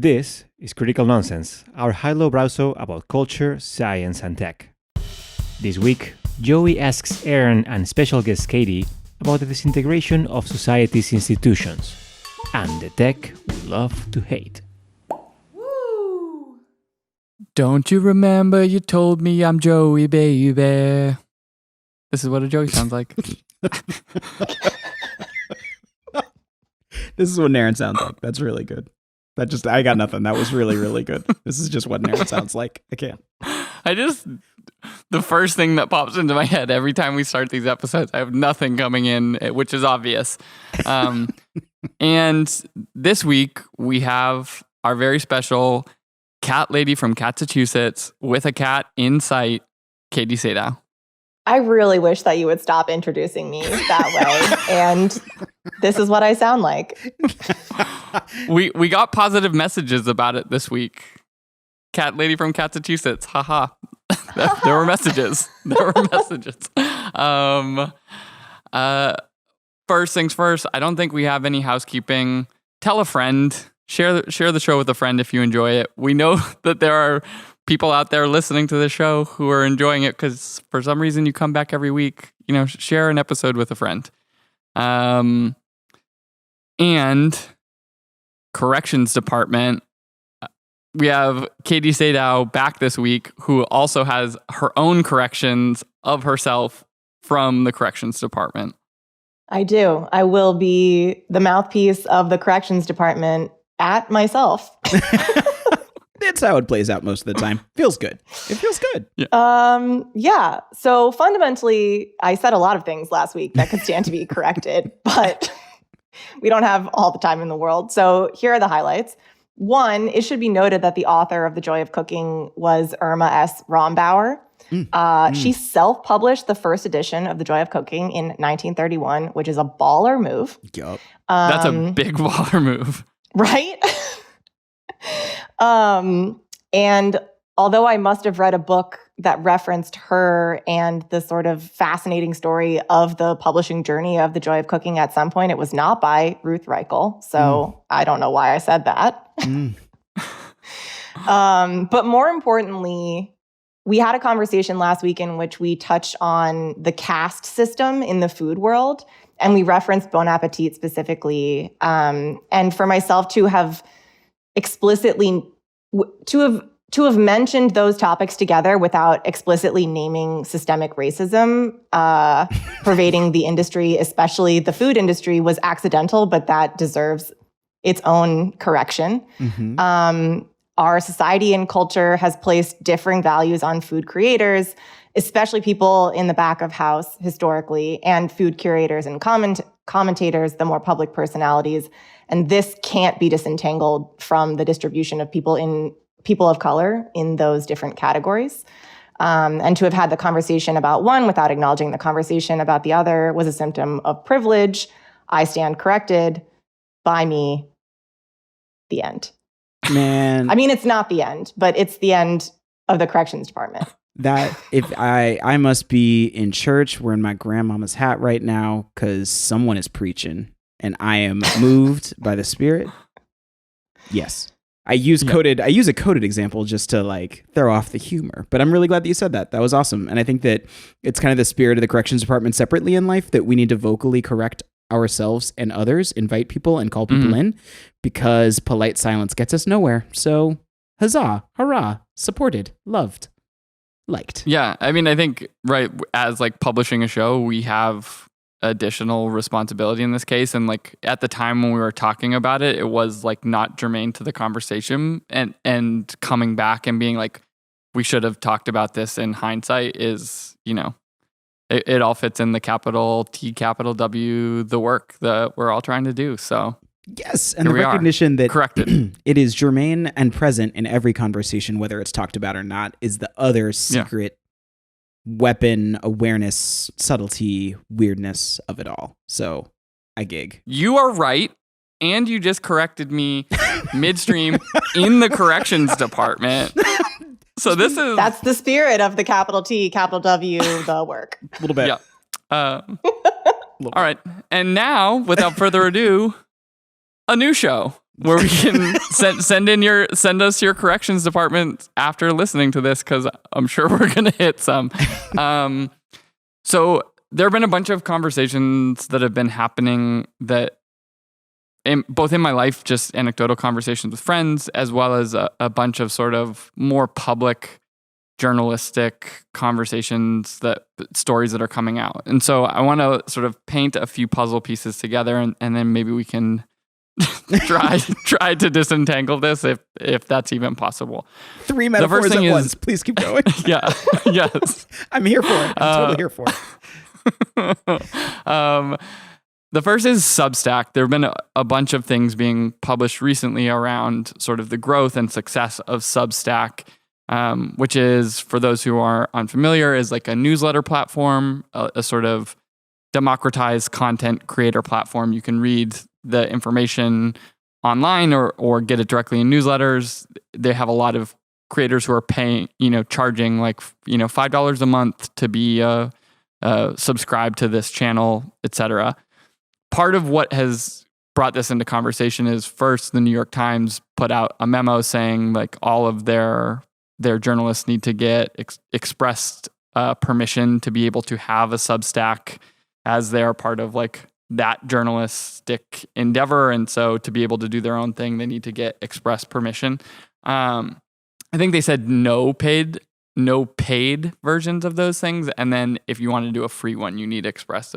This is Critical Nonsense, our high-low browser about culture, science, and tech. This week, Joey asks Aaron and special guest Katie about the disintegration of society's institutions and the tech we love to hate. Woo! Don't you remember you told me I'm Joey, baby? This is what a Joey sounds like. This is what Aaron sounds like. That's really good. I got nothing. That was really, really good. This is just what Aaron sounds like. I can't. The first thing that pops into my head every time we start these episodes, I have nothing coming in, which is obvious. And this week we have our very special cat lady from Massachusetts with a cat in sight, Katie Sadow. I really wish that you would stop introducing me that way. And this is what I sound like. We got positive messages about it this week. Cat lady from Massachusetts. Haha. There were messages. First things first, I don't think we have any housekeeping. Tell a friend. Share the show with a friend if you enjoy it. We know that there are people out there listening to the show who are enjoying it because for some reason you come back every week. Share an episode with a friend. And corrections department. We have Katie Sadow back this week, who also has her own corrections of herself from the corrections department. I do. I will be the mouthpiece of the corrections department at myself. That's how it plays out most of the time. Feels good. It feels good. Yeah. So fundamentally, I said a lot of things last week that could stand to be corrected, but we don't have all the time in the world. So here are the highlights. One, it should be noted that the author of The Joy of Cooking was Irma S. Rombauer. She self-published the first edition of The Joy of Cooking in 1931, which is a baller move. Yup. That's a big baller move. Right? And although I must have read a book that referenced her and the sort of fascinating story of the publishing journey of The Joy of Cooking at some point, it was not by Ruth Reichel. So I don't know why I said that. But more importantly, we had a conversation last week in which we touched on the caste system in the food world, and we referenced Bon Appetit specifically. And for myself to have explicitly to have mentioned those topics together without explicitly naming systemic racism pervading the industry, especially the food industry, was accidental, but that deserves its own correction. Our society and culture has placed differing values on food creators, especially people in the back of house historically, and food curators and commentators, the more public personalities. And this can't be disentangled from the distribution of people of color in those different categories. And to have had the conversation about one without acknowledging the conversation about the other was a symptom of privilege. I stand corrected. By me. The end. Man. I mean, it's not the end, but it's the end of the corrections department. That if I must be in church wearing my grandmama's hat right now because someone is preaching and I am moved by the Spirit. Yes. I use a coded example just to throw off the humor, but I'm really glad that you said that. That was awesome. And I think that it's kind of the spirit of the corrections department separately in life that we need to vocally correct ourselves and others, invite people and call people in, because polite silence gets us nowhere. So huzzah, hurrah, supported, loved, liked. Yeah. I mean, I think, right, as publishing a show, we have additional responsibility in this case. And at the time when we were talking about it, it was not germane to the conversation, and coming back and being we should have talked about this in hindsight is, it all fits in the capital T, capital W, the work that we're all trying to do. So yes, and the recognition that corrected. It is germane and present in every conversation, whether it's talked about or not, is the other secret weapon, awareness, subtlety, weirdness of it all. So I gig. You are right. And you just corrected me midstream in the corrections department. So that's the spirit of the capital T, capital W, the work. A little bit. Yeah. All right. And now, without further ado, a new show. where we can send us your corrections department after listening to this, because I'm sure we're gonna hit some. So there have been a bunch of conversations that have been happening that, both in my life, just anecdotal conversations with friends, as well as a bunch of sort of more public journalistic conversations, stories that are coming out. And so I want to sort of paint a few puzzle pieces together, and then maybe we can try to disentangle this if that's even possible. 3 metaphors at once. Please keep going. Yeah. Yes. I'm here for it. I'm totally here for it. The first is Substack. There have been a bunch of things being published recently around sort of the growth and success of Substack, which is, for those who are unfamiliar, is like a newsletter platform, a sort of democratized content creator platform. You can read the information online or get it directly in newsletters. They have a lot of creators who are charging like, $5 a month to be subscribed to this channel, etc. Part of what has brought this into conversation is, first, the New York Times put out a memo saying like all of their journalists need to get expressed permission to be able to have a Substack, as they are part of like that journalistic endeavor. And so to be able to do their own thing, they need to get express permission. I think they said no paid versions of those things. And then if you want to do a free one, you need express.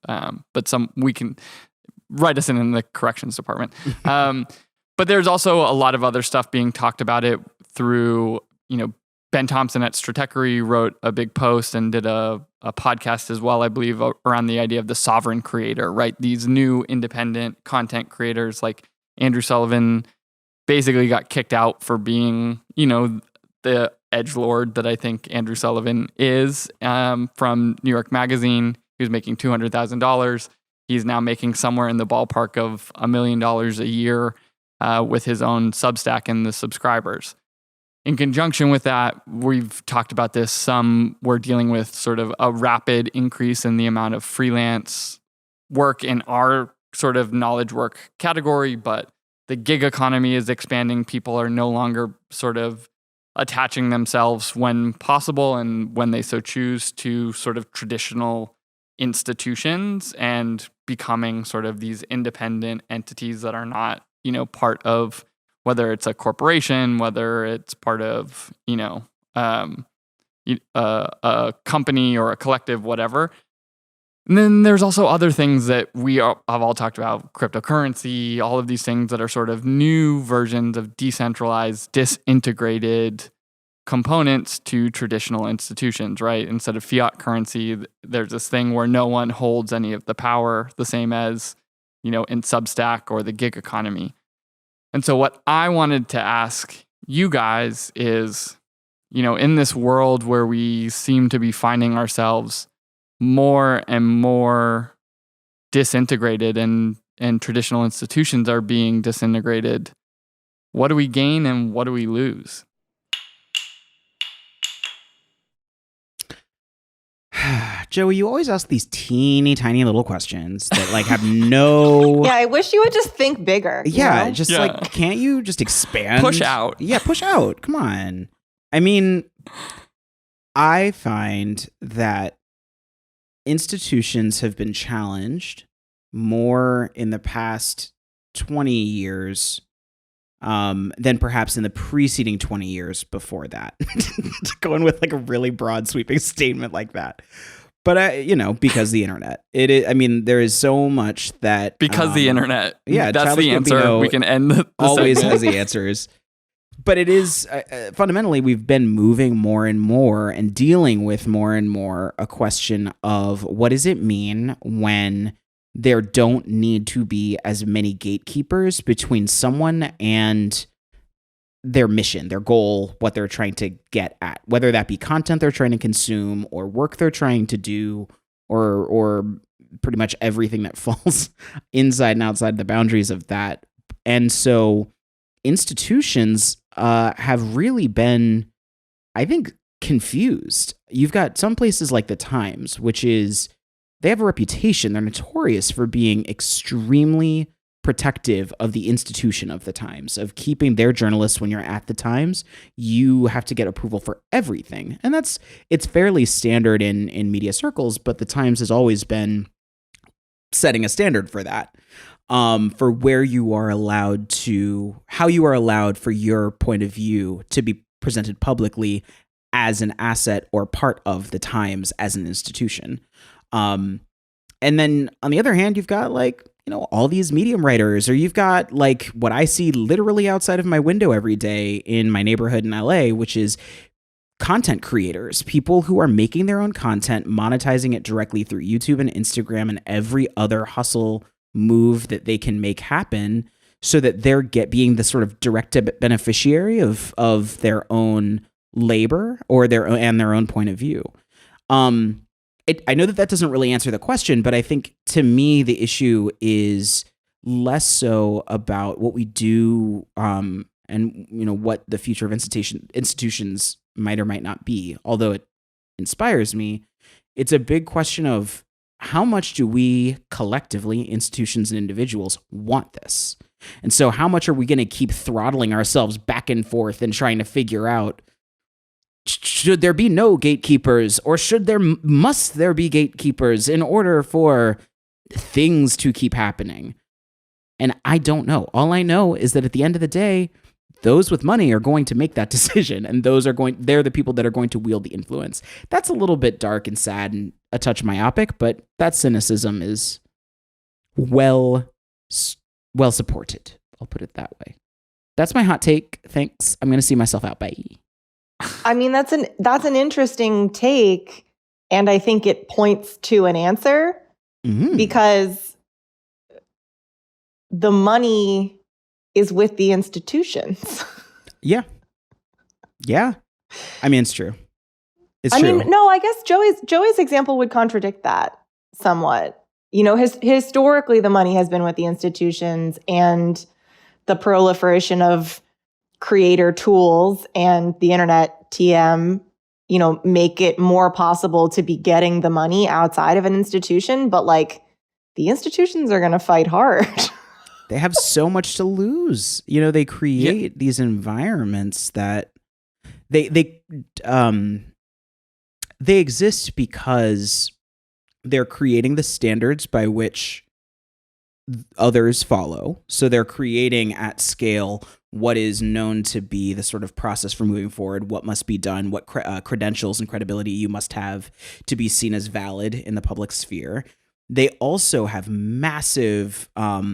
But we can write us in the corrections department. But there's also a lot of other stuff being talked about it through, Ben Thompson at Stratechery wrote a big post and did a podcast as well, I believe, around the idea of the sovereign creator, right? These new independent content creators like Andrew Sullivan basically got kicked out for being, the edgelord that I think Andrew Sullivan is, from New York Magazine. He was making $200,000. He's now making somewhere in the ballpark of $1 million a year with his own Substack and the subscribers. In conjunction with that, we've talked about this we're dealing with sort of a rapid increase in the amount of freelance work in our sort of knowledge work category, but the gig economy is expanding. People are no longer sort of attaching themselves when possible and when they so choose to sort of traditional institutions and becoming sort of these independent entities that are not, part of, whether it's a corporation, whether it's part of, a company or a collective, whatever. And then there's also other things that have all talked about, cryptocurrency, all of these things that are sort of new versions of decentralized, disintegrated components to traditional institutions, right? Instead of fiat currency, there's this thing where no one holds any of the power, the same as, in Substack or the gig economy. And so what I wanted to ask you guys is, in this world where we seem to be finding ourselves more and more disintegrated and traditional institutions are being disintegrated, what do we gain and what do we lose? Joey, you always ask these teeny tiny little questions that like have no... Yeah, I wish you would just think bigger. Yeah, can't you just expand? Push out. Yeah, push out. Come on. I mean, I find that institutions have been challenged more in the past 20 years than perhaps in the preceding 20 years before that. Going with like a really broad sweeping statement like that. But because the internet, there is so much that because the internet, that's the answer. Gambino we can end the always segment. Has the answers. But it is fundamentally, we've been moving more and more and dealing with more and more a question of what does it mean when there don't need to be as many gatekeepers between someone and their mission, their goal, what they're trying to get at, whether that be content they're trying to consume or work they're trying to do, or pretty much everything that falls inside and outside the boundaries of that. And so institutions have really been, I think, confused. You've got some places like the Times, which is, they have a reputation. They're notorious for being extremely protective of the institution of the Times, of keeping their journalists. When you're at the Times, you have to get approval for everything. And it's fairly standard in media circles, but the Times has always been setting a standard for that, for where you are allowed to, how you are allowed for your point of view to be presented publicly as an asset or part of the Times as an institution. And then on the other hand, you've got like, all these Medium writers, or you've got like what I see literally outside of my window every day in my neighborhood in LA, which is content creators, people who are making their own content, monetizing it directly through YouTube and Instagram and every other hustle move that they can make happen, so that they're being the sort of direct beneficiary of their own labor or their own point of view. I know that doesn't really answer the question, but I think to me the issue is less so about what we do, and what the future of institutions might or might not be. Although it inspires me, it's a big question of how much do we collectively, institutions and individuals, want this? And so how much are we going to keep throttling ourselves back and forth and trying to figure out, should there be no gatekeepers, or must there be gatekeepers in order for things to keep happening? And I don't know. All I know is that at the end of the day, those with money are going to make that decision, and they're the people that are going to wield the influence. That's a little bit dark and sad and a touch myopic, but that cynicism is well supported. I'll put it that way. That's my hot take. Thanks. I'm going to see myself out. Bye. I mean, that's an interesting take, and I think it points to an answer, because the money is with the institutions. Yeah. I mean, it's true. It's true. I mean, no, I guess Joey's example would contradict that somewhat. Historically, the money has been with the institutions, and the proliferation of creator tools and the internet, TM, make it more possible to be getting the money outside of an institution. But like, the institutions are going to fight hard. They have so much to lose. They create these environments that they exist because they're creating the standards by which others follow. So they're creating at scale what is known to be the sort of process for moving forward, what must be done, what credentials and credibility you must have to be seen as valid in the public sphere. They also have massive power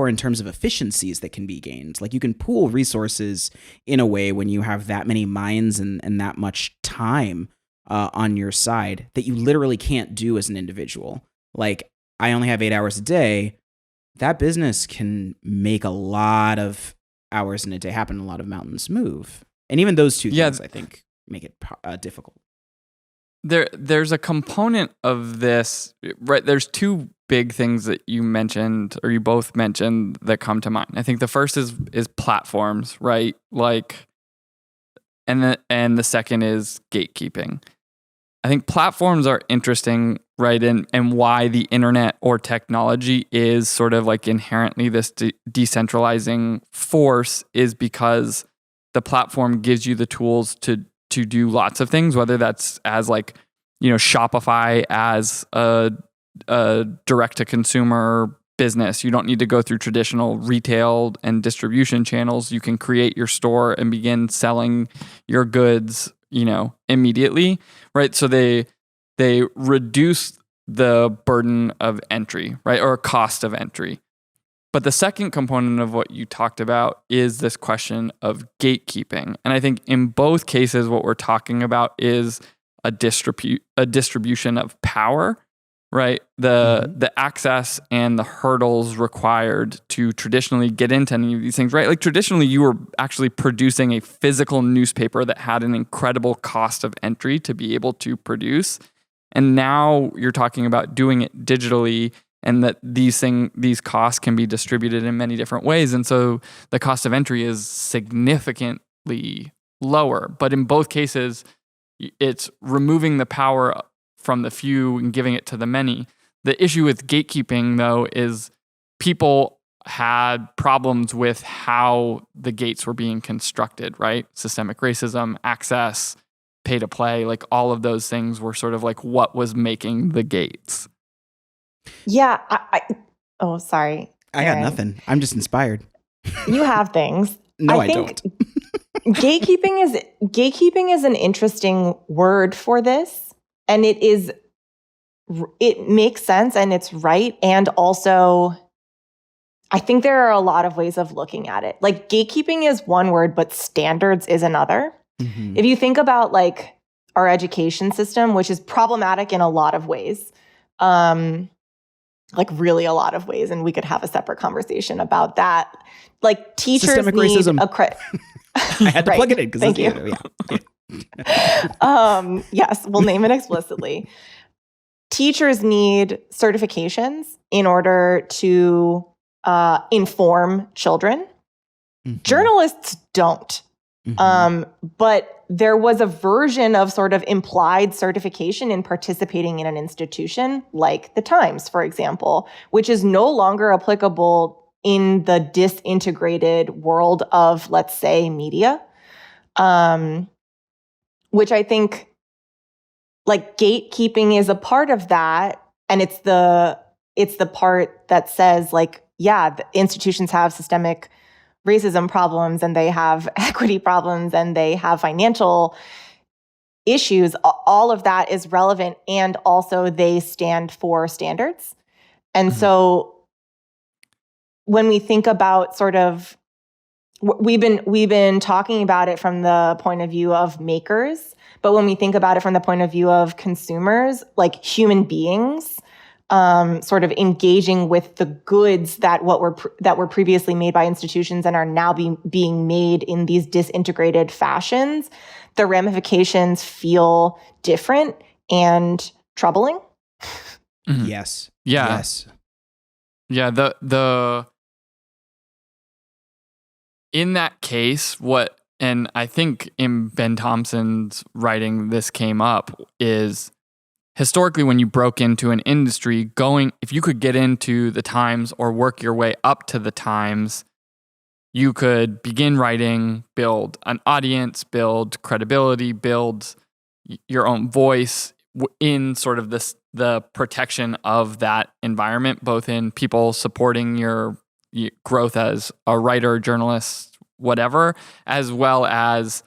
in terms of efficiencies that can be gained. Like, you can pool resources in a way when you have that many minds and that much time on your side that you literally can't do as an individual. Like, I only have 8 hours a day. That business can make a lot of hours in a day happen, a lot of mountains move. And even those two things, I think, make it difficult. There's a component of this, right? There's two big things that you mentioned, or you both mentioned, that come to mind. I think the first is platforms, right? Like, and the second is gatekeeping. I think platforms are interesting, right? And why the internet or technology is sort of like inherently this decentralizing force is because the platform gives you the tools to do lots of things, whether that's as like, Shopify as a direct to consumer business. You don't need to go through traditional retail and distribution channels. You can create your store and begin selling your goods, immediately, right? So they reduce the burden of entry, right? Or cost of entry. But the second component of what you talked about is this question of gatekeeping. And I think in both cases, what we're talking about is a distribution of power, right? The access and the hurdles required to traditionally get into any of these things, right? Like, traditionally, you were actually producing a physical newspaper that had an incredible cost of entry to be able to produce. And now you're talking about doing it digitally, and that these costs can be distributed in many different ways. And so the cost of entry is significantly lower. But in both cases, it's removing the power from the few and giving it to the many. The issue with gatekeeping, though, is people had problems with how the gates were being constructed, right? Systemic racism, access, pay to play, like all of those things were sort of like what was making the gates. Yeah. Oh, sorry. I got nothing. I'm just inspired. You have things. No, I don't. Gatekeeping is an interesting word for this, and it makes sense and it's right. And also, I think there are a lot of ways of looking at it. Like gatekeeping is one word, but standards is another. Mm-hmm. If you think about like our education system, which is problematic in a lot of ways, like really a lot of ways, and we could have a separate conversation about that. Like teachers Systemic need racism. a credit. I had to plug it in because thank you. Yes, we'll name it explicitly. Teachers need certifications in order to inform children. Mm-hmm. Journalists don't. Mm-hmm. But there was a version of sort of implied certification in participating in an institution like the Times, for example, which is no longer applicable in the disintegrated world of, let's say, media, which I think like gatekeeping is a part of that. And it's the part that says like, yeah, the institutions have systemic racism problems and they have equity problems and they have financial issues. All of that is relevant. And also they stand for standards. And so when we think about sort of, we've been talking about it from the point of view of makers, but when we think about it from the point of view of consumers, like human beings, sort of engaging with the goods that were previously made by institutions and are now being made in these disintegrated fashions, the ramifications feel different and troubling. Mm-hmm. Yes. Yeah. Yes. Yeah. The in that case, and I think in Ben Thompson's writing this came up, is historically when you broke into an industry, if you could get into the Times or work your way up to the Times, you could begin writing, build an audience, build credibility, build your own voice in sort of the protection of that environment, both in people supporting your growth as a writer, journalist, whatever, as well as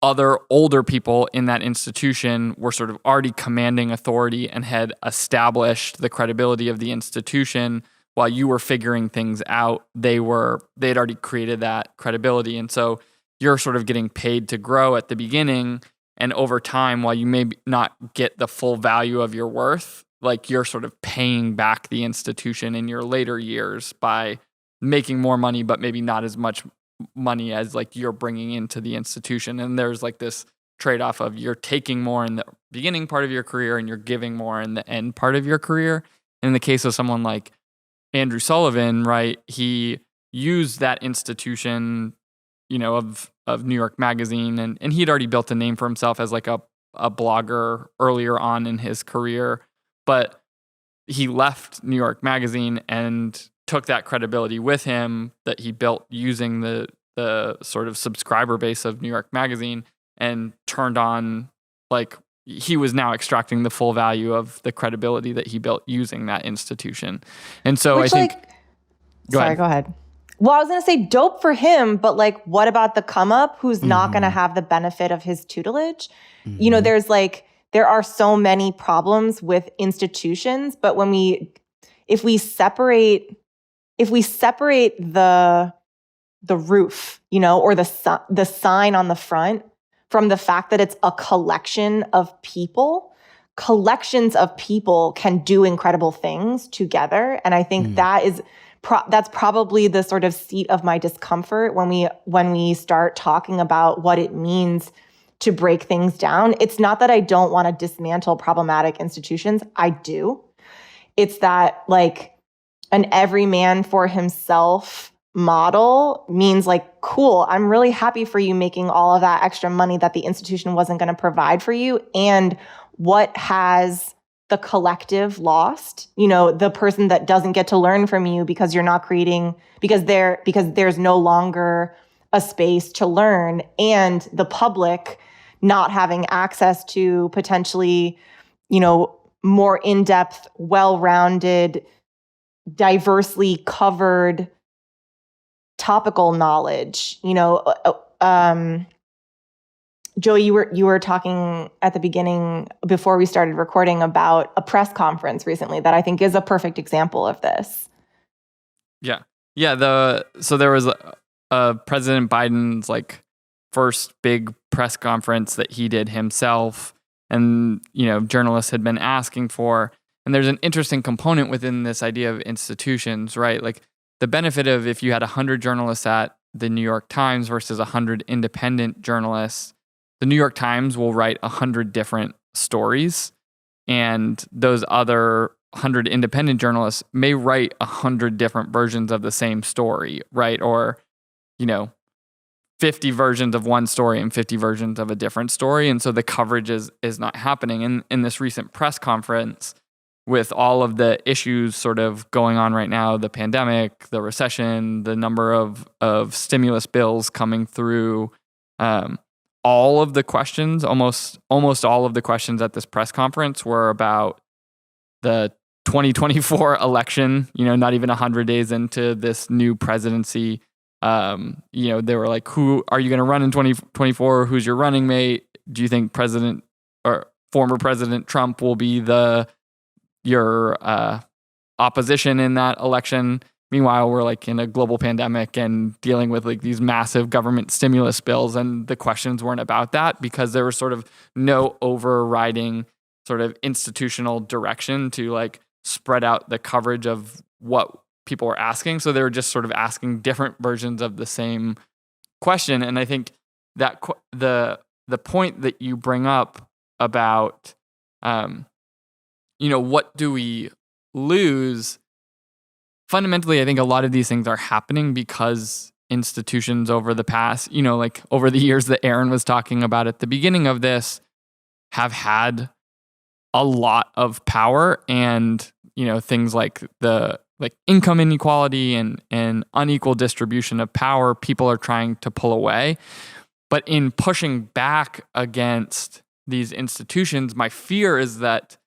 other older people in that institution were sort of already commanding authority and had established the credibility of the institution while you were figuring things out. They'd already created that credibility. And so you're sort of getting paid to grow at the beginning, and over time, while you may not get the full value of your worth, like you're sort of paying back the institution in your later years by making more money, but maybe not as much money as like you're bringing into the institution. And there's like this trade-off of you're taking more in the beginning part of your career and you're giving more in the end part of your career. And in the case of someone like Andrew Sullivan, right, he used that institution, of New York Magazine, and he'd already built a name for himself as like a blogger earlier on in his career. But he left New York Magazine and took that credibility with him that he built using the sort of subscriber base of New York Magazine, and turned on, like, he was now extracting the full value of the credibility that he built using that institution. And so Which, I think... Go ahead. Well, I was going to say dope for him, but like, what about the come up who's not going to have the benefit of his tutelage? Mm-hmm. There are so many problems with institutions, but if we separate the roof, or the sign on the front from the fact that it's a collection of people, collections of people can do incredible things together. And I think that's probably the sort of seat of my discomfort when we start talking about what it means to break things down. It's not that I don't want to dismantle problematic institutions. I do. It's that like an every man for himself model means like, cool, I'm really happy for you making all of that extra money that the institution wasn't going to provide for you. And what has the collective lost, the person that doesn't get to learn from you because you're not creating, because there's no longer a space to learn, and the public not having access to potentially, more in-depth, well-rounded, diversely covered topical knowledge. Joe, you were talking at the beginning before we started recording about a press conference recently that I think is a perfect example of this. Yeah. So there was President Biden's first big press conference that he did himself, and journalists had been asking for. And there's an interesting component within this idea of institutions, right? Like the benefit of if you had 100 journalists at the New York Times versus 100 independent journalists, the New York Times will write 100 different stories, and those other 100 independent journalists may write 100 different versions of the same story, right? Or, 50 versions of one story and 50 versions of a different story. And so the coverage is not happening. In this recent press conference, with all of the issues sort of going on right now, the pandemic, the recession, the number of stimulus bills coming through, all of the questions, almost all of the questions at this press conference were about the 2024 election, not even 100 days into this new presidency. They were like, who are you going to run in 2024? Who's your running mate? Do you think President or former President Trump will be your opposition in that election? Meanwhile, we're in a global pandemic and dealing with these massive government stimulus bills, and the questions weren't about that because there was sort of no overriding sort of institutional direction to spread out the coverage of what people were asking. So they were just sort of asking different versions of the same question. And I think that the point that you bring up about, what do we lose? Fundamentally, I think a lot of these things are happening because institutions over the past, over the years that Aaron was talking about at the beginning of this, have had a lot of power, and, things like the income inequality and unequal distribution of power, people are trying to pull away. But in pushing back against these institutions, my fear is that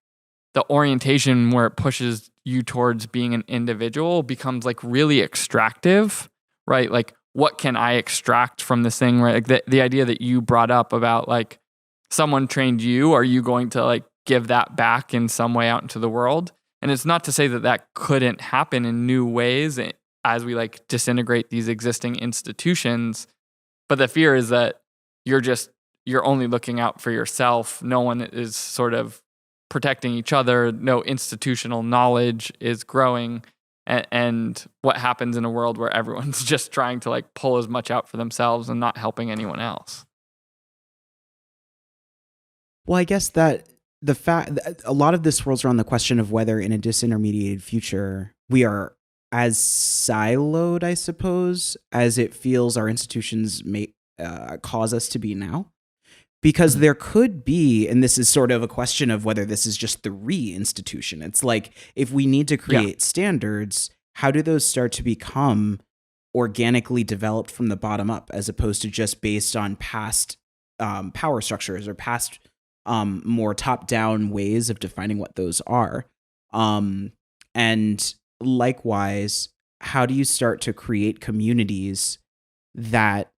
the orientation where it pushes you towards being an individual becomes really extractive, right? What can I extract from this thing, right? The idea that you brought up about someone trained you, are you going to give that back in some way out into the world? And it's not to say that couldn't happen in new ways as we disintegrate these existing institutions, but the fear is that you're only looking out for yourself. No one is sort of protecting each other. No institutional knowledge is growing. And what happens in a world where everyone's just trying to pull as much out for themselves and not helping anyone else? Well, I guess that the fact that a lot of this rolls around the question of whether in a disintermediated future we are as siloed, I suppose, as it feels our institutions may cause us to be now. Because there could be, and this is sort of a question of whether this is just the re-institution. It's if we need to create standards, how do those start to become organically developed from the bottom up, as opposed to just based on past power structures or past more top-down ways of defining what those are? And likewise, how do you start to create communities that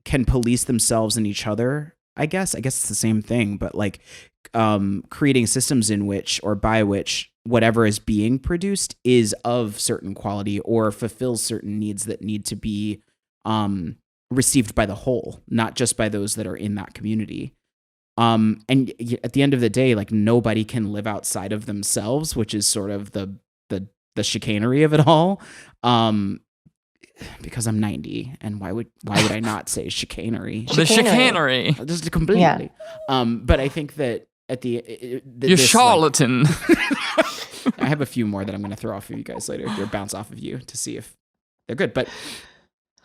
can police themselves and each other? I guess it's the same thing, but creating systems in which or by which whatever is being produced is of certain quality or fulfills certain needs that need to be received by the whole, not just by those that are in that community. And at the end of the day, nobody can live outside of themselves, which is sort of the chicanery of it all. Because I'm 90, and why would I not say chicanery? The chicanery, just completely. Yeah. But I think that at you're charlatan. I have a few more that I'm going to throw off of you guys later, or bounce off of you to see if they're good. But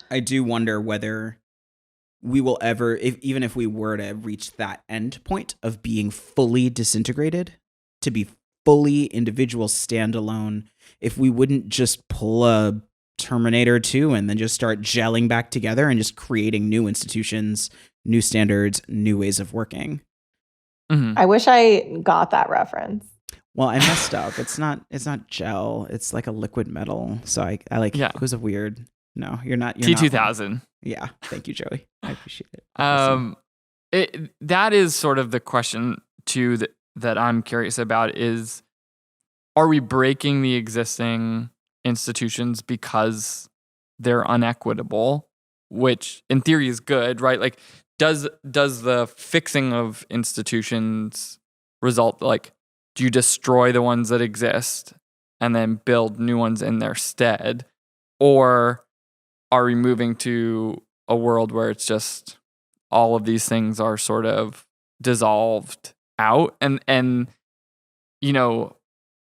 I do wonder whether we will ever, even if we were to reach that end point of being fully disintegrated, to be fully individual, standalone, if we wouldn't just pull a Terminator 2 and then just start gelling back together and just creating new institutions, new standards, new ways of working. I wish I got that reference. Well, I messed up. It's not gel. It's like a liquid metal. So I like, it was a weird, no, you're not. T2000. Yeah. Thank you, Joey. I appreciate it. That is sort of the question too that I'm curious about is, are we breaking the existing institutions because they're unequitable, which in theory is good, right? Like, does the fixing of institutions result, like, do you destroy the ones that exist and then build new ones in their stead? Or are we moving to a world where it's just all of these things are sort of dissolved out? And you know,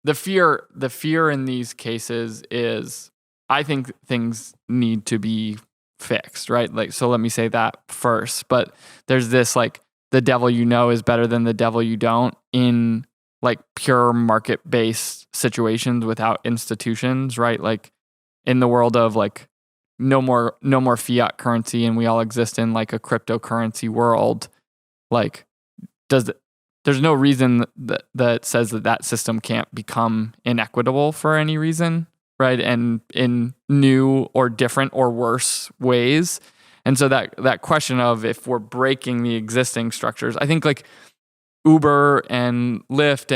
the fear in these cases is, I think things need to be fixed, right? Like, so let me say that first. But there's this, like, the devil you know is better than the devil you don't in like pure market-based situations without institutions, right? Like in the world of like no more fiat currency and we all exist in like a cryptocurrency world, like there's no reason that says that system can't become inequitable for any reason, right? And in new or different or worse ways. And so that question of if we're breaking the existing structures, I think like Uber and Lyft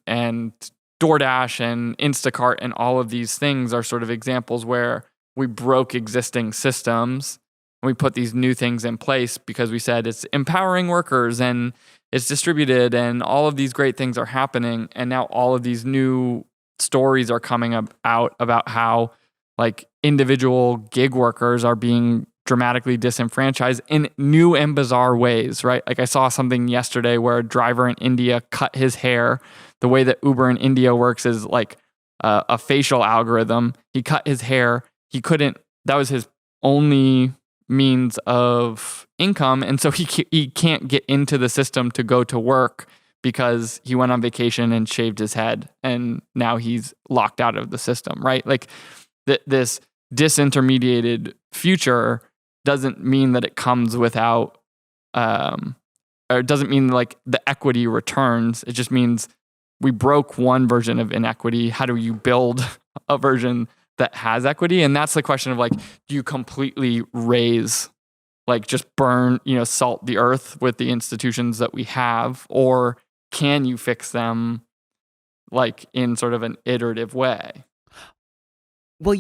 and DoorDash and Instacart and all of these things are sort of examples where we broke existing systems and we put these new things in place because we said it's empowering workers and it's distributed and all of these great things are happening. And now all of these new stories are coming out about how like individual gig workers are being dramatically disenfranchised in new and bizarre ways, right? Like I saw something yesterday where a driver in India cut his hair. The way that Uber in India works is like a facial algorithm. He cut his hair. That was his only means of income. And so he can't get into the system to go to work because he went on vacation and shaved his head. And now he's locked out of the system, right? Like this disintermediated future doesn't mean that it comes without, or it doesn't mean like the equity returns. It just means we broke one version of inequity. How do you build a version that has equity? And that's the question of like, do you completely raise, like just burn, salt the earth with the institutions that we have, or can you fix them like in sort of an iterative way? Well,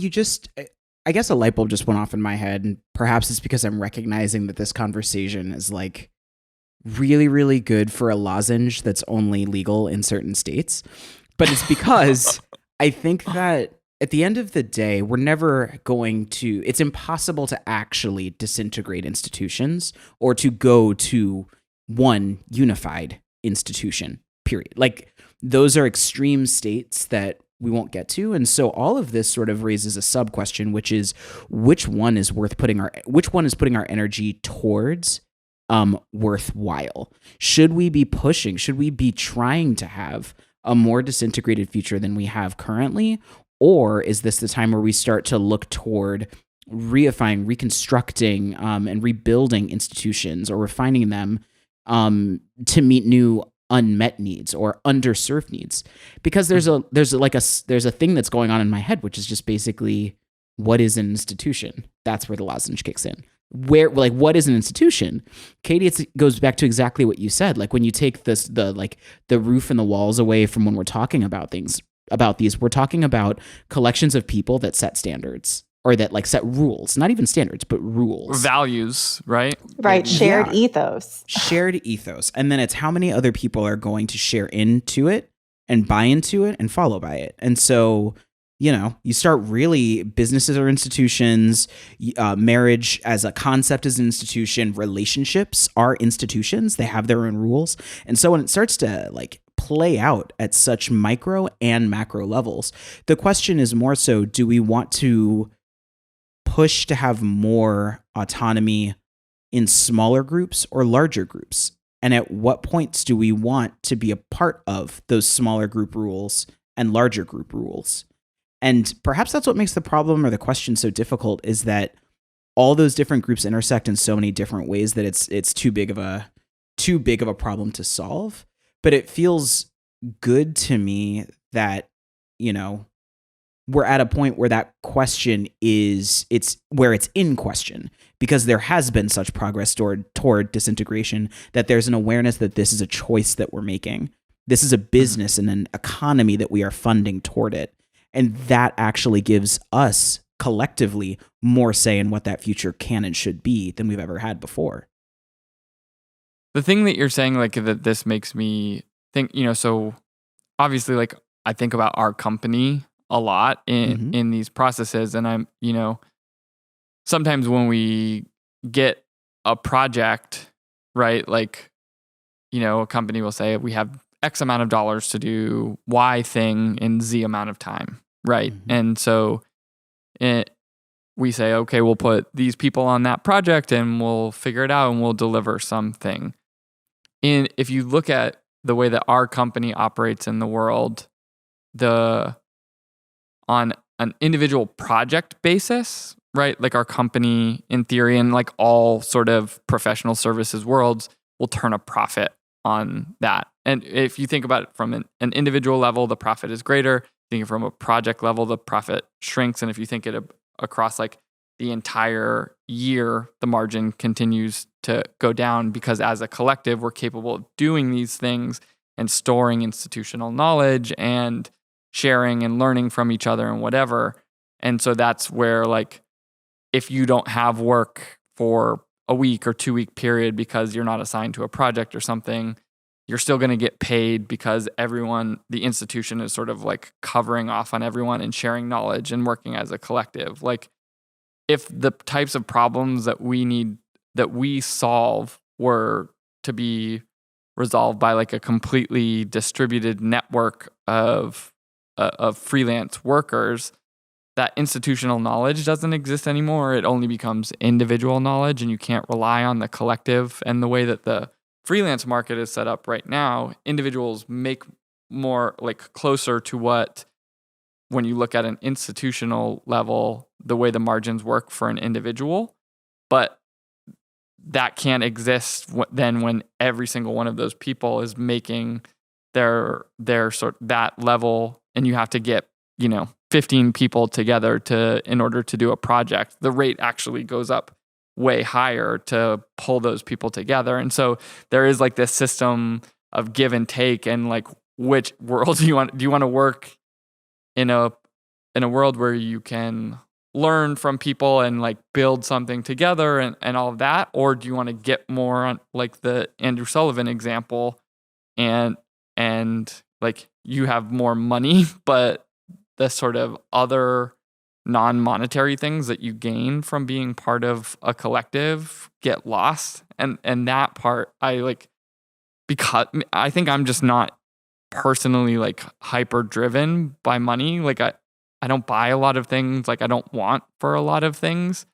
I guess a light bulb just went off in my head, and perhaps it's because I'm recognizing that this conversation is like really, really good for a lozenge that's only legal in certain states. But it's because I think that at the end of the day, we're never going to, it's impossible to actually disintegrate institutions or to go to one unified institution, period. Like those are extreme states that we won't get to. And so all of this sort of raises a sub question, which is which one is putting our energy towards worthwhile? Should we be trying to have a more disintegrated future than we have currently? Or is this the time where we start to look toward reifying, reconstructing, and rebuilding institutions or refining them to meet new unmet needs or underserved needs? Because there's a thing that's going on in my head, which is just basically, what is an institution? That's where the lozenge kicks in. What is an institution? Katie, it goes back to exactly what you said. Like when you take the roof and the walls away from when we're talking about these, we're talking about collections of people that set standards or that like set rules, not even standards, but rules. Values, right? Right. Shared ethos. Shared ethos. And then it's how many other people are going to share into it and buy into it and follow by it. And so, you start really, businesses are institutions, marriage as a concept is an institution, relationships are institutions, they have their own rules. And so when it starts to like play out at such micro and macro levels, the question is more so, do we want to push to have more autonomy in smaller groups or larger groups? And at what points do we want to be a part of those smaller group rules and larger group rules? And perhaps that's what makes the problem or the question so difficult, is that all those different groups intersect in so many different ways that it's too big of a problem to solve. But it feels good to me that, we're at a point where that question it's in question, because there has been such progress toward disintegration, that there's an awareness that this is a choice that we're making. This is a business and an economy that we are funding toward it. And that actually gives us collectively more say in what that future can and should be than we've ever had before. The thing that you're saying, like, that this makes me think, so obviously, like, I think about our company a lot in these processes. And I'm, sometimes when we get a project, right, like, a company will say, we have X amount of dollars to do Y thing in Z amount of time, right? And so we say, okay, we'll put these people on that project and we'll figure it out and we'll deliver something. And if you look at the way that our company operates in the world, on an individual project basis, right? Like, our company, in theory, and like all sort of professional services worlds, will turn a profit on that. And if you think about it from an individual level, the profit is greater. Thinking from a project level, the profit shrinks. And if you think it across like the entire year, the margin continues to go down, because as a collective, we're capable of doing these things and storing institutional knowledge and sharing and learning from each other and whatever. And so that's where, like, if you don't have work for a week or 2 week period because you're not assigned to a project or something, you're still going to get paid, because everyone, the institution, is sort of like covering off on everyone and sharing knowledge and working as a collective. Like, if the types of problems that we solve were to be resolved by like a completely distributed network of freelance workers, that institutional knowledge doesn't exist anymore. It only becomes individual knowledge, and you can't rely on the collective. And the way that the freelance market is set up right now, individuals make more like closer to what, when you look at an institutional level, the way the margins work for an individual. But that can't exist then when every single one of those people is making their sort that level, and you have to get 15 people together in order to do a project. The rate actually goes up way higher to pull those people together. And so there is like this system of give and take, and like, which world do you want to work in a world where you can learn from people and like build something together and all of that? Or do you want to get more on like the Andrew Sullivan example, and like you have more money, but the sort of other non-monetary things that you gain from being part of a collective get lost? And that part, I like, because I think I'm just not personally like hyper driven by money. Like, I don't buy a lot of things. Like, I don't want for a lot of things.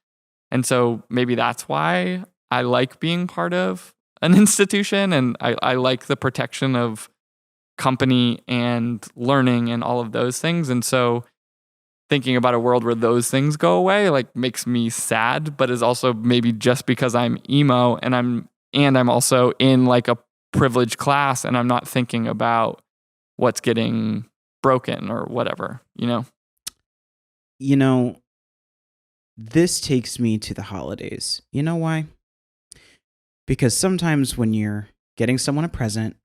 And so maybe that's why I like being part of an institution, and I like the protection of company and learning and all of those things. And so thinking about a world where those things go away like makes me sad, but is also maybe just because I'm emo and I'm also in like a privileged class, and I'm not thinking about what's getting broken or whatever, This takes me to the holidays. You know why? Because sometimes when you're getting someone a present,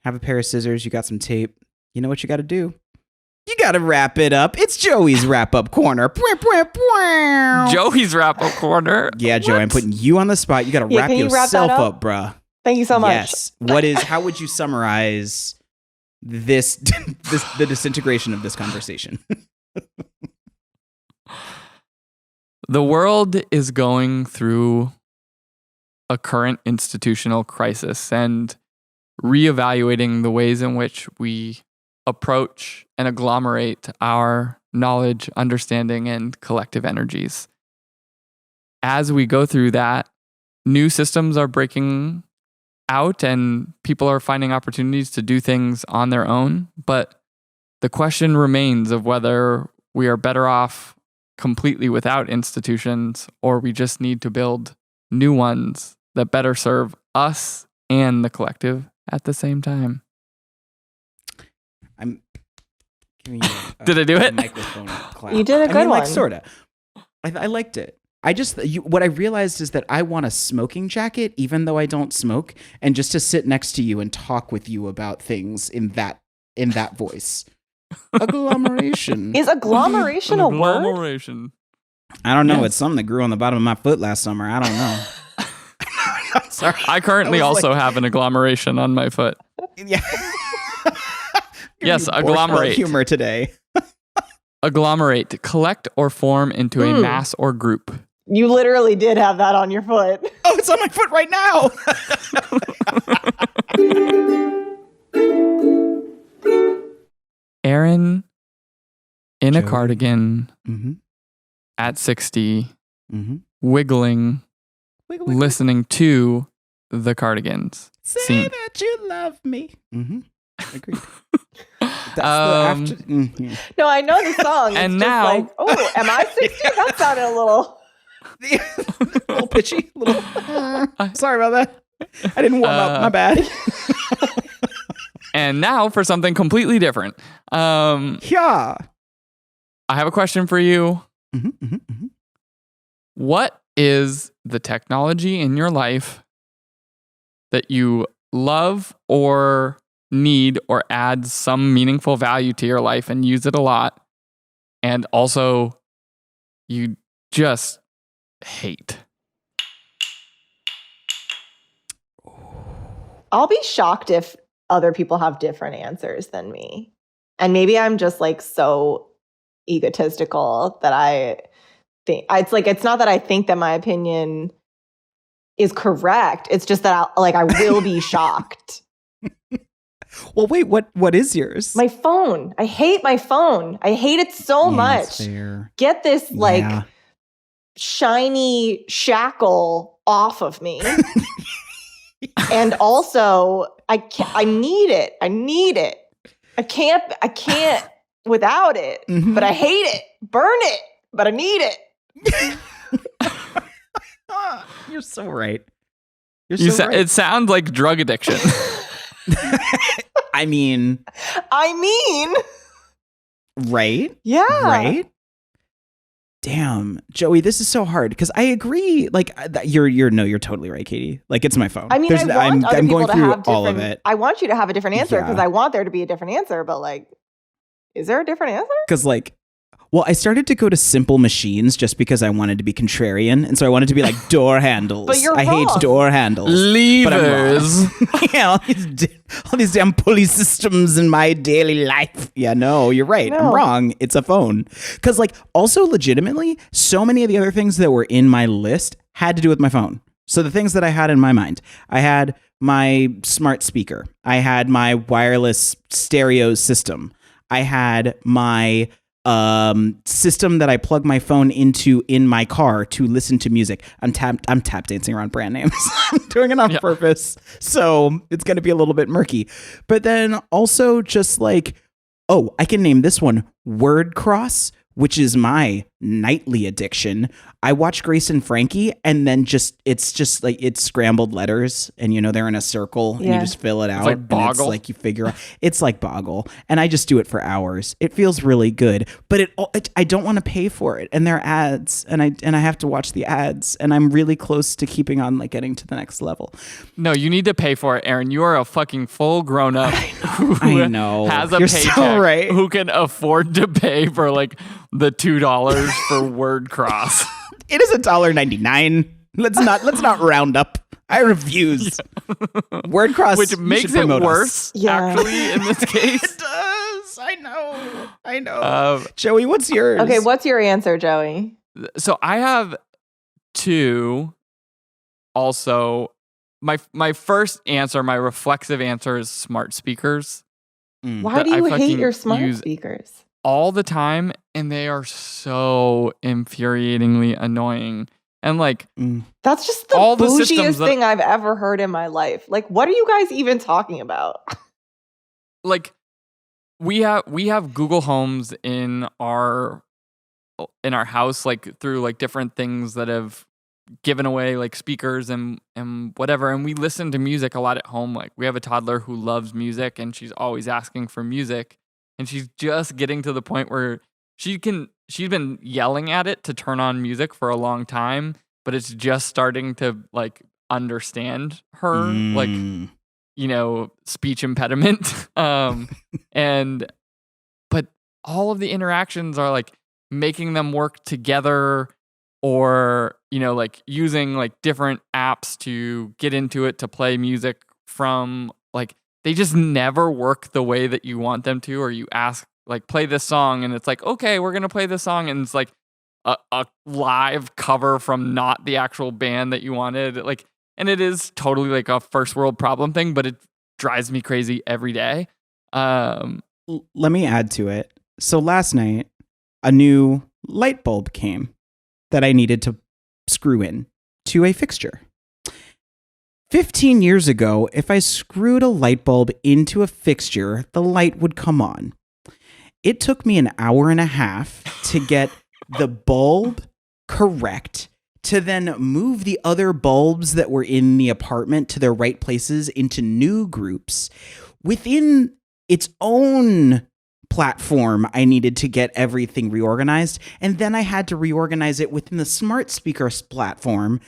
have a pair of scissors, you got some tape, you know what you got to do? You got to wrap it up. It's Joey's wrap-up corner. Joey's wrap-up corner? Yeah, Joey, I'm putting you on the spot. You got to wrap yourself up, bruh. Thank you so much. Yes. How would you summarize the disintegration of this conversation? The world is going through a current institutional crisis and reevaluating the ways in which we approach and agglomerate our knowledge, understanding, and collective energies. As we go through that, new systems are breaking out and people are finding opportunities to do things on their own. But the question remains of whether we are better off completely without institutions, or we just need to build new ones that better serve us and the collective at the same time. I'm giving you Did I do it? microphone clap. You did a good one. Like, sort of. I liked it. What I realized is that I want a smoking jacket, even though I don't smoke, and just to sit next to you and talk with you about things in that voice. Agglomeration. Is agglomeration a word? Agglomeration. I don't know. Yeah. It's something that grew on the bottom of my foot last summer. I don't know. Sorry. I currently I was also like- have an agglomeration on my foot. Yeah. Yes, You agglomerate. humor today. Agglomerate, collect or form into a mass or group. You literally did have that on your foot. Oh, it's on my foot right now. Aaron in a Joey. cardigan Mm-hmm. at 60, Mm-hmm. wiggling, listening to the Cardigans. Say Scene. that you love me. Mm-hmm. Agreed. That's Um, the after. Mhm. No, I know the song. And it's now- just like, oh, am I 60? That sounded a little. Little pitchy. Little. Sorry about that. I didn't warm up. My bad. And now for something completely different. Yeah. I have a question for you. Mm-hmm, mm-hmm, mm-hmm. What is the technology in your life that you love or need or adds some meaningful value to your life and use it a lot, and also you just hate? I'll be shocked if other people have different answers than me. And maybe I'm just like so egotistical that I think it's not that I think that my opinion is correct. It's just that I will be shocked. Well, wait. What is yours? My phone. I hate my phone. I hate it so much. Fair. Get this Yeah. shiny shackle off of me. And also, I need it. I need it. I can't without it. Mhm. But I hate it. Burn it. But I need it. You're so right. You're You so right. It sounds like drug addiction. I mean, right? Yeah. Right? Damn, Joey, this is so hard because I agree. Like, you're totally right, Katie. Like, it's my phone. I mean, I'm other people going to through have all of different- it I want you to have a different answer because Yeah. I want there to be a different answer. But is there a different answer? because, well, I started to go to simple machines just because I wanted to be contrarian, and so I wanted to be like door handles. But you're I hate wrong. door handles. But I'm wrong. Levers. Yeah, all these damn pulley systems in my daily life. Yeah, no, you're right. I'm No. wrong. It's a phone. Because, also legitimately, so many of the other things that were in my list had to do with my phone. So the things that I had in my mind, I had my smart speaker. I had my wireless stereo system. I had my system that I plug my phone into in my car to listen to music. I'm tap dancing around brand names. I'm doing it on Yeah. purpose. So it's going to be a little bit murky. But then also just I can name this one Word Cross, which is my nightly addiction. I watch Grace and Frankie, and then it's scrambled letters, and they're in a circle, and you Yeah. just fill it out. like and Boggle. you figure out. It's like Boggle, and I just do it for hours. It feels really good, but I don't want to pay for it, and there are ads, and I have to watch the ads, and I'm really close to keeping on getting to the next level. No, you need to pay for it, Aaron. You are a fucking full grown up who I know. has a You're so paycheck right. who can afford to pay for the $2 for Word Cross. It is $1.99. Let's not round up. I refuse. Word Cross, Which you makes should it promote us. worse, Yeah. actually, in this case. It does. I know. Um, Joey, what's yours? Okay, what's your answer, Joey? So I have two. Also, my first answer, my reflexive answer is smart speakers Why That do I you hate fucking your smart use- speakers? all the time, and they are so infuriatingly annoying. And like That's just the all the bougiest systems thing I've ever heard in my life. Like, what are you guys even talking about? like we have Google Homes in our house, like through like different things that have given away like speakers and whatever, and we listen to music a lot at home. Like we have a toddler who loves music and she's always asking for music, and she's just getting to the point where she's been yelling at it to turn on music for a long time, but it's just starting to like understand her like, you know, speech impediment. And but all of the interactions are like making them work together, or, you know, like using like different apps to get into it to play music from. Like they just never work the way that you want them to, or you ask like play this song and it's like, okay, we're gonna play this song, and it's like a live cover from not the actual band that you wanted. Like, and it is totally like a first world problem thing, but it drives me crazy every day. Let me add to it. So last night, a new light bulb came that I needed to screw in to a fixture. 15 years ago, if I screwed a light bulb into a fixture, the light would come on. It took me an hour and a half to get the bulb correct, to then move the other bulbs that were in the apartment to their right places into new groups. Within its own platform, I needed to get everything reorganized, and then I had to reorganize it within the smart speakers platform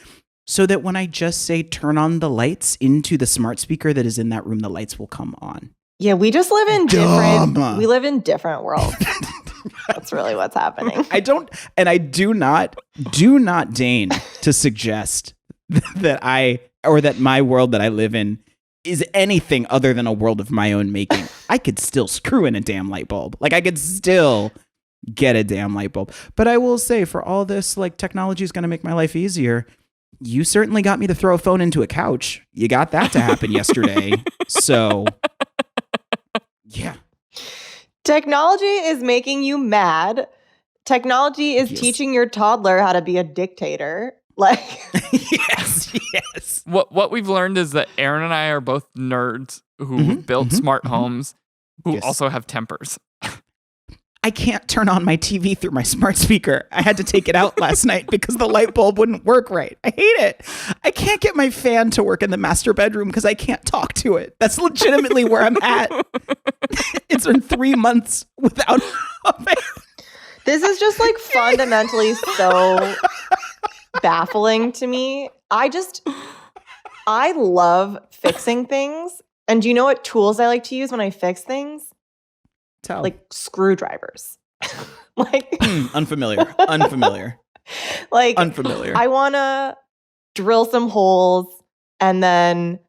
so that when I just say turn on the lights into the smart speaker that is in that room, the lights will come on. Yeah, we just live in different worlds. That's really what's happening. I do not deign to suggest that my world that I live in is anything other than a world of my own making. I could still screw in a damn light bulb. Like I could still get a damn light bulb. But I will say, for all this, like, technology is going to make my life easier. You certainly got me to throw a phone into a couch. You got that to happen yesterday. So yeah. Technology is making you mad. Technology is teaching your toddler how to be a dictator. Like yes. What we've learned is that Aaron and I are both nerds who built smart homes, who also have tempers. I can't turn on my TV through my smart speaker. I had to take it out last night because the light bulb wouldn't work right. I hate it. I can't get my fan to work in the master bedroom because I can't talk to it. That's legitimately where I'm at. It's been 3 months without a fan. This is just like fundamentally so baffling to me. I love fixing things. And do you know what tools I like to use when I fix things? Like screwdrivers. Like unfamiliar. Like unfamiliar. I want to drill some holes and then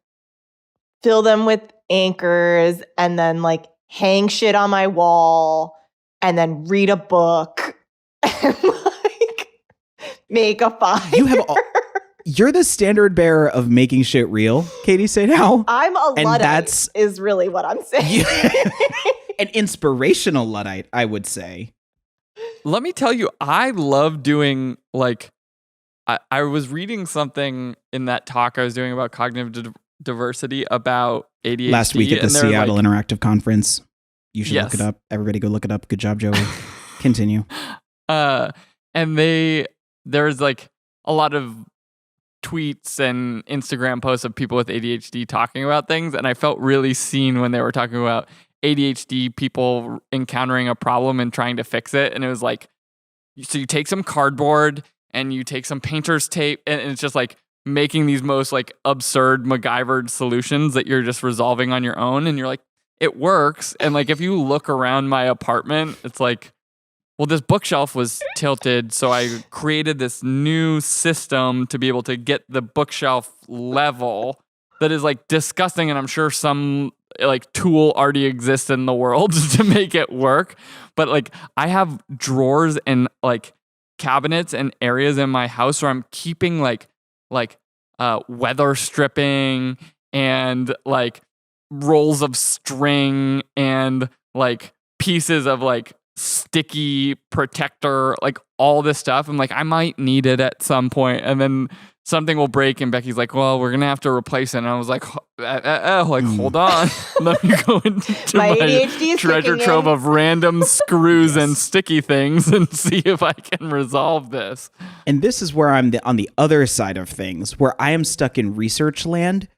fill them with anchors and then like hang shit on my wall and then read a book and like make a fire. You're the standard bearer of making shit real, Katie Say Now. I'm a Luddite, is really what I'm saying. An inspirational Luddite, I would say. Let me tell you, I love doing, like, I was reading something in that talk I was doing about cognitive diversity about ADHD. Last week at the Seattle Interactive Conference. You should look it up. Everybody go look it up. Good job, Joey. Continue. And there's like a lot of tweets and Instagram posts of people with ADHD talking about things, and I felt really seen when they were talking about ADHD people encountering a problem and trying to fix it. And it was like, so you take some cardboard and you take some painter's tape, and it's just like making these most like absurd MacGyvered solutions that you're just resolving on your own, and you're like, it works. And like if you look around my apartment, it's like, well, this bookshelf was tilted, so I created this new system to be able to get the bookshelf level that is like disgusting, and I'm sure some like tool already exists in the world to make it work. But like I have drawers and like cabinets and areas in my house where I'm keeping like weather stripping and like rolls of string and like pieces of like sticky protector, like all this stuff. I'm like, I might need it at some point, and then something will break, and Becky's like, well, we're gonna have to replace it. And I was like, hold on, let me go into My my ADHD is treasure kicking trove in. of random screws and sticky things and see if I can resolve this. And this is where I'm on the other side of things, where I am stuck in research land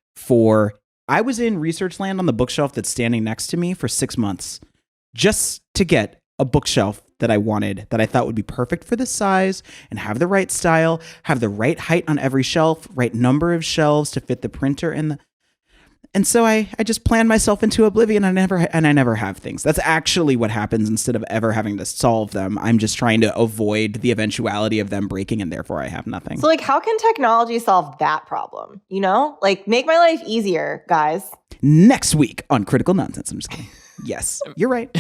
I was in research land on the bookshelf that's standing next to me for 6 months just to get a bookshelf that I wanted, that I thought would be perfect for the size and have the right style, have the right height on every shelf, right number of shelves to fit the printer and so I just planned myself into oblivion and I never have things. That's actually what happens instead of ever having to solve them. I'm just trying to avoid the eventuality of them breaking, and therefore I have nothing. So, like, how can technology solve that problem? You know, like, make my life easier, guys. Next week on Critical Nonsense. I'm just kidding. Yes, you're right.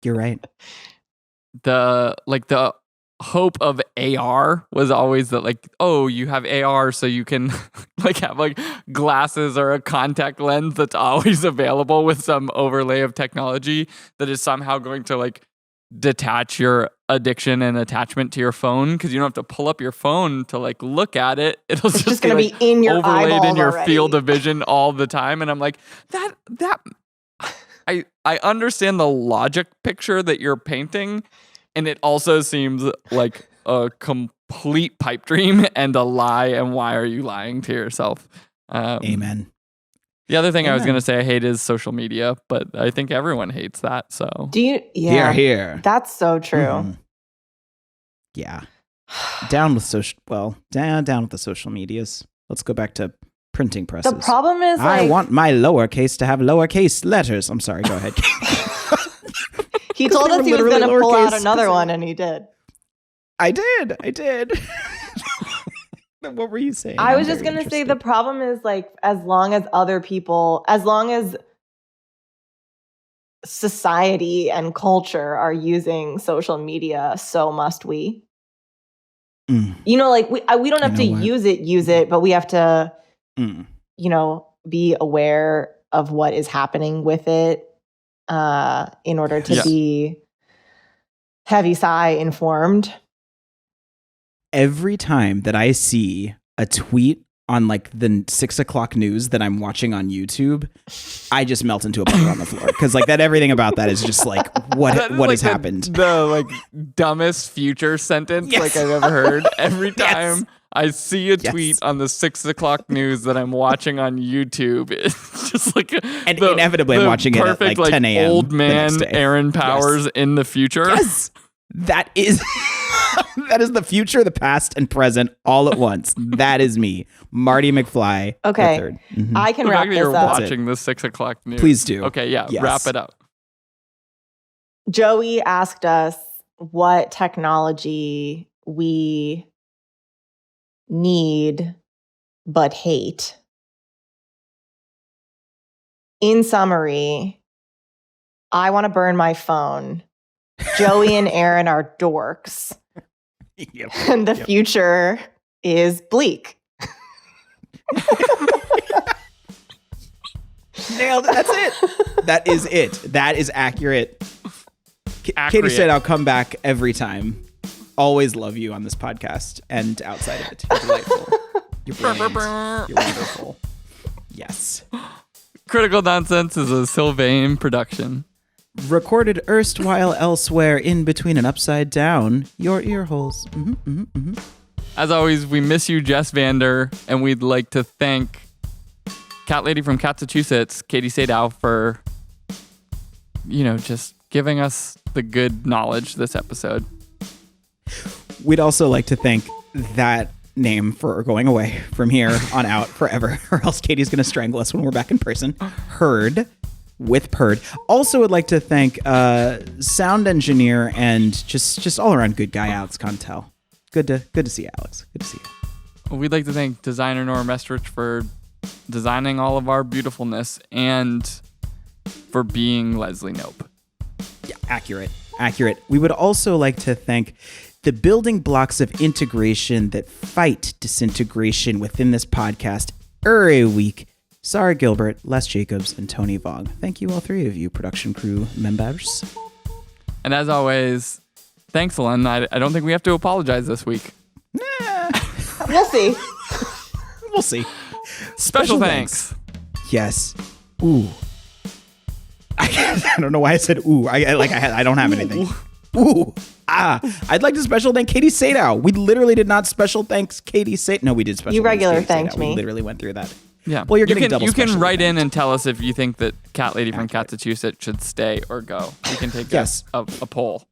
You're right. The hope of AR was always that, like, oh, you have AR so you can like have like glasses or a contact lens that's always available with some overlay of technology that is somehow going to like detach your addiction and attachment to your phone, because you don't have to pull up your phone to like look at it. It'll It's just going to like, be in your overlaid eyeballs in your already. field of vision all the time. And I'm like, that I understand the logic picture that you're painting, and it also seems like a complete pipe dream and a lie. And why are you lying to yourself? Amen. The other thing I was Amen. going to say I hate is social media, but I think everyone hates that. So Do you? Yeah, Here. that's so true. Mhm. Yeah. Down with down with the social medias. Let's go back to printing presses. The problem is, like, I want my lowercase to have lowercase letters. I'm sorry. Go ahead. he told They us were he was literally going to pull out lowercase. another one, and he did. I did. What were you saying? I I'm was just very going to say the interested. problem is, like, as long as society and culture are using social media, so must we. Mm, You know, like, we don't have You to know what? use it, but we have to, mm. you know, be aware of what is happening with it in order to Yes. be heavy sigh informed. Every time that I see a tweet on like the 6 o'clock news that I'm watching on YouTube, I just melt into a puddle on the floor, because like that everything about that is just like what That is what like has happened. The like dumbest future sentence Yes. like I've ever heard. Every Yes. time I see a Yes. tweet on the 6 o'clock news that I'm watching on YouTube, it's just like And inevitably I'm watching it at, perfect, like, 10 a.m. old the man next day. Aaron Powers in the future. Yes, that is that is the future, the past, and present all at once. That is me, Marty McFly. Okay. the third. Mhm. I can The wrap fact that this you're up. watching the 6 o'clock news. Please do. Okay, yeah, Yes. wrap it up. Joey asked us what technology we need but hate. In summary, I want to burn my phone. Joey and Aaron are dorks. Yep. And the future is bleak. Nailed it. That's it. That is it. That is accurate. Katie Accurate. said, "I'll come back every time. Always love you on this podcast and outside of it. You're delightful. You're brilliant. You're wonderful. Yes." Critical Nonsense is a Sylvain production. Recorded erstwhile elsewhere, in between and upside down your ear holes. As always, we miss you, Jess Vander, and we'd like to thank Cat Lady from Massachusetts, Katie Sadow, for, just giving us the good knowledge this episode. We'd also like to thank that name for going away from here on out forever, or else Katie's going to strangle us when we're back in person. Heard with Purd. Also would like to thank sound engineer and just all around good guy, Alex Contel. Good to see you, Alex. Good to see you. We'd like to thank designer Nora Mestrich for designing all of our beautifulness and for being Leslie Knope. Yeah, accurate. We would also like to thank the building blocks of integration that fight disintegration within this podcast every week. Sarah Gilbert, Les Jacobs, and Tony Vaughn. Thank you, all three of you, production crew members. And as always, thanks, Len. I don't think we have to apologize this week. We'll see. We'll see. Special thanks. Yes. Ooh. I don't know why I said ooh. I don't have anything. Ooh. I'd like to special thank Katie Sadow. We literally did not special thanks Katie Sadow. No, we did special. You regular thanks thanked Sadow. me. We literally went through that. Yeah. Well, you're getting double. You can special write in thanks. and tell us if you think that Cat Lady from Massachusetts should stay or go. We can take Yes. a poll.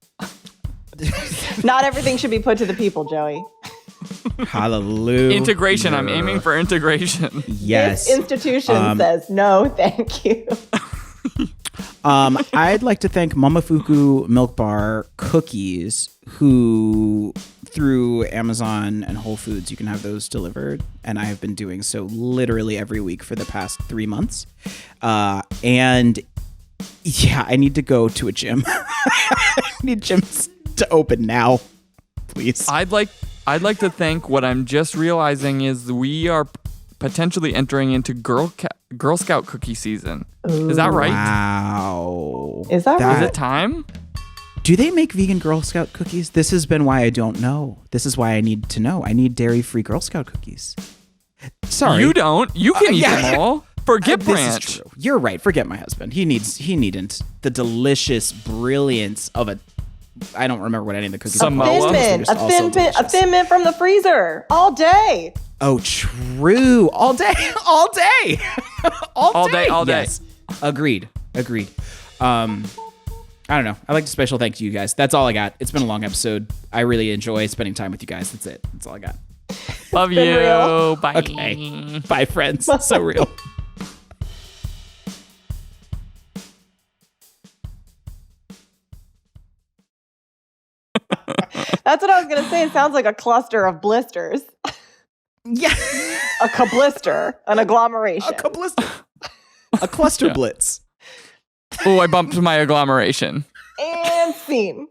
Not everything should be put to the people, Joey. Hallelujah. Integration. I'm aiming for integration. Yes. This institution says no, thank you. I'd like to thank Momofuku Milk Bar Cookies, who through Amazon and Whole Foods, you can have those delivered. And I have been doing so literally every week for the past 3 months. And yeah, I need to go to a gym. I need gyms to open now, please. I'd like to thank what I'm just realizing is we are potentially entering into Girl Scout cookie season. Ooh. Is that right? Wow. Is that right? Is it time? Do they make vegan Girl Scout cookies? This has been why I don't know. This is why I need to know. I need dairy-free Girl Scout cookies. Sorry. You don't. You can eat them all. Forget This Branch. is true. You're right. Forget my husband. He needn't the delicious brilliance of a. I don't remember what any of the cookies Samoa. are. A thin mint from the freezer all day. Oh, true. All day. All day. All day. Yes. Agreed. I don't know. I'd like to special thank you guys. That's all I got. It's been a long episode. I really enjoy spending time with you guys. That's it. That's all I got. Love you. been real. Bye. Okay. Bye, friends. So real. That's what I was going to say. It sounds like a cluster of blisters. Yeah. A kablister. An agglomeration. A cluster blitz. Oh, I bumped my agglomeration. And scene.